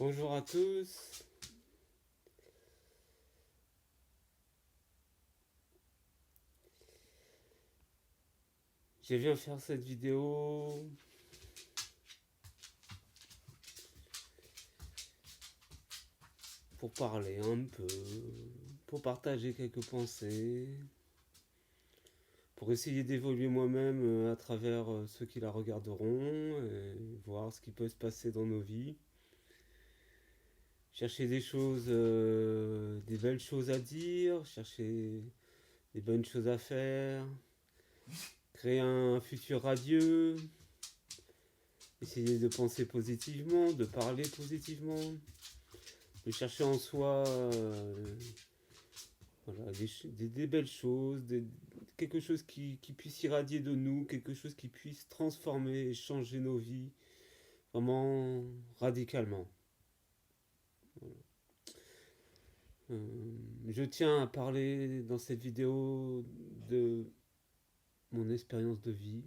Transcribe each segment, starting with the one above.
Bonjour à tous. Je viens faire cette vidéo pour parler un peu, pour partager quelques pensées, pour essayer d'évoluer moi-même à travers ceux qui la regarderont et voir ce qui peut se passer dans nos vies. Chercher des choses, des belles choses à dire, chercher des bonnes choses à faire, créer un futur radieux, essayer de penser positivement, de parler positivement, de chercher en soi voilà, des belles choses, quelque chose qui puisse irradier de nous, quelque chose qui puisse transformer et changer nos vies vraiment radicalement. Voilà. Je tiens à parler dans cette vidéo de mon expérience de vie.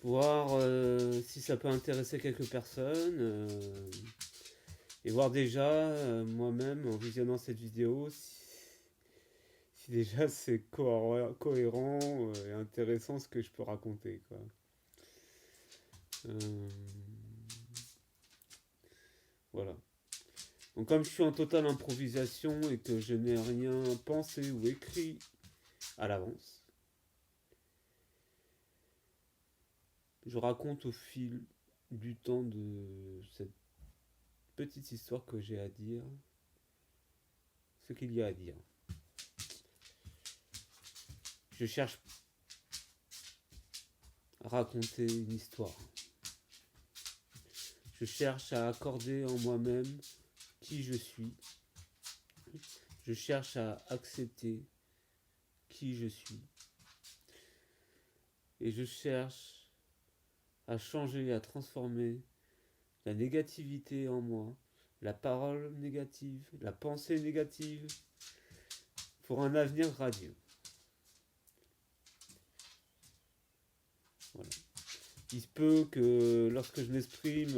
Voir si ça peut intéresser quelques personnes. Et voir déjà moi-même en visionnant cette vidéo si déjà c'est cohérent et intéressant ce que je peux raconter, quoi. Euh, voilà. Donc comme je suis en totale improvisation et que je n'ai rien pensé ou écrit à l'avance, je raconte au fil du temps de cette petite histoire que j'ai à dire, ce qu'il y a à dire. Je cherche à raconter une histoire. Je cherche à accorder en moi-même qui je suis. Je cherche à accepter qui je suis. Et je cherche à changer, à transformer la négativité en moi, la parole négative, la pensée négative, pour un avenir radieux. Voilà. Il se peut que lorsque je m'exprime,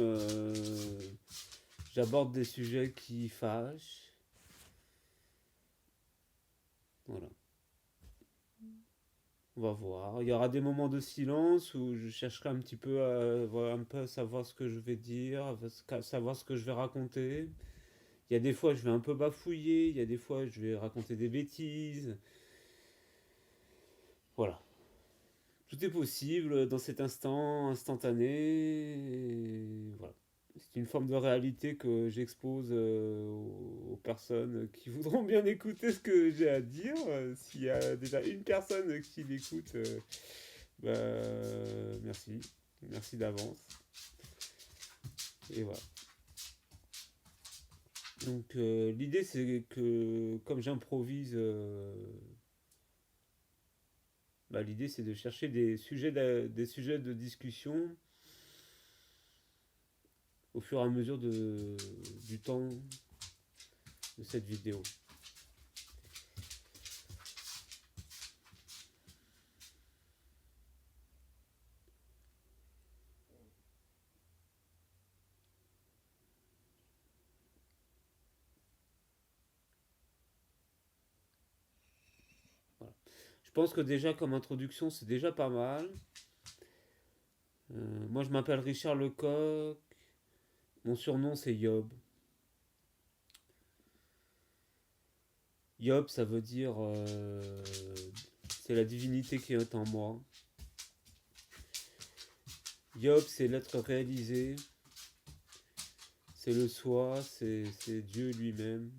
j'aborde des sujets qui fâchent. Voilà. On va voir. Il y aura des moments de silence où je chercherai un petit peu à, voilà, un peu à savoir ce que je vais dire, à savoir ce que je vais raconter. Il y a des fois je vais un peu bafouiller, il y a des fois je vais raconter des bêtises. Voilà. Tout est possible dans cet instant instantané. Et voilà. C'est une forme de réalité que j'expose aux personnes qui voudront bien écouter ce que j'ai à dire. S'il y a déjà une personne qui l'écoute, merci. Merci d'avance. Et voilà. Donc l'idée c'est que comme j'improvise, l'idée c'est de chercher des sujets de discussion au fur et à mesure du temps de cette vidéo. Voilà. Je pense que déjà comme introduction c'est déjà pas mal. Moi je m'appelle Richard Lecoq, mon surnom c'est Yob. Yob ça veut dire c'est la divinité qui est en moi. Yob c'est l'être réalisé, c'est le soi, c'est Dieu lui-même.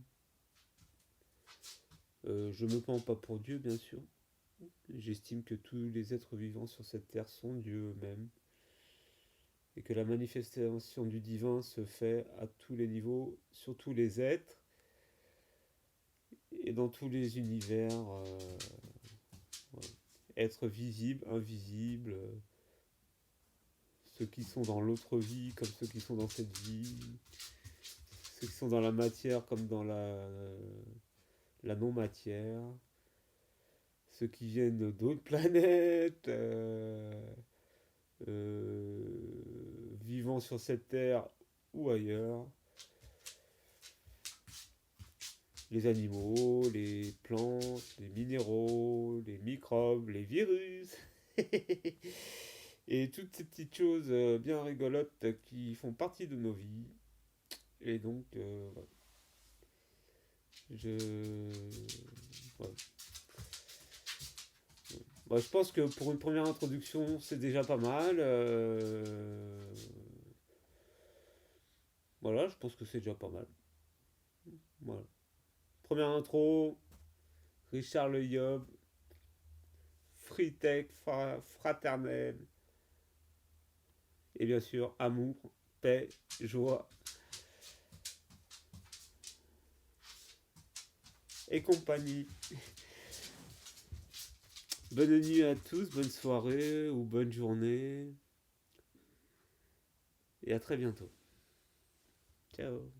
Je me prends pas pour Dieu bien sûr. J'estime que tous les êtres vivants sur cette terre sont Dieu eux-mêmes et que la manifestation du divin se fait à tous les niveaux, sur tous les êtres et dans tous les univers. Voilà. Être visible, invisible, ceux qui sont dans l'autre vie comme ceux qui sont dans cette vie, ceux qui sont dans la matière comme dans la non-matière, ceux qui viennent d'autres planètes, sur cette terre ou ailleurs. Les animaux, les plantes, les minéraux, les microbes, les virus. Et toutes ces petites choses bien rigolotes qui font partie de nos vies. Et donc, voilà. Je... voilà. Bah, je pense que pour une première introduction, c'est déjà pas mal. Voilà, je pense que c'est déjà pas mal. Voilà. Première intro, Richard Le Yob, Free Tech, fraternel, et bien sûr, amour, paix, joie et compagnie. Bonne nuit à tous, bonne soirée ou bonne journée. Et à très bientôt. Ciao.